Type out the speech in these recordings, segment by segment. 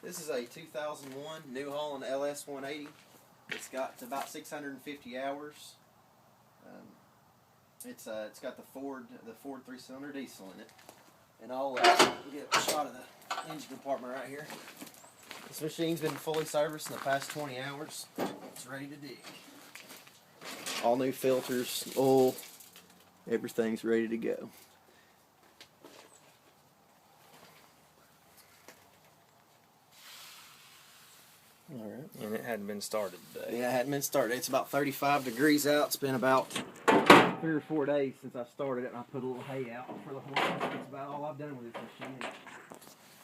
This is a 2001 New Holland LS180. It's got about 650 hours. It's got the Ford 3-cylinder diesel in it. And I'll get a shot of the engine compartment right here. This machine's been fully serviced in the past 20 hours. It's ready to dig. All new filters, oil, everything's ready to go. All right. And it hadn't been started today. Yeah, it hadn't been started. It's about 35 degrees out. It's been about 3 or 4 days since I started it, and I put a little hay out for the horses. That's about all I've done with this machine.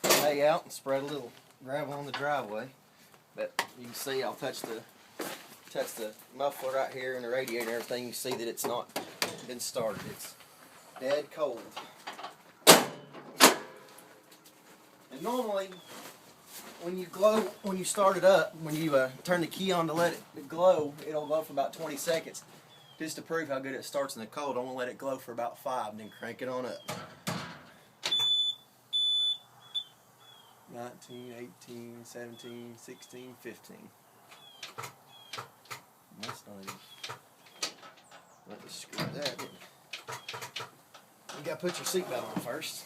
Put hay out and spread a little gravel on the driveway. But you can see, I'll touch the muffler right here and the radiator and everything. You see that it's not been started. It's dead cold. And normally, when you start it up, when you turn the key on to let it glow, it'll glow for about 20 seconds. Just to prove how good it starts in the cold, I'm going to let it glow for about 5 and then crank it on up. 19, 18, 17, 16, 15. That's not even... Let me screw that in. You got to put your seatbelt on first.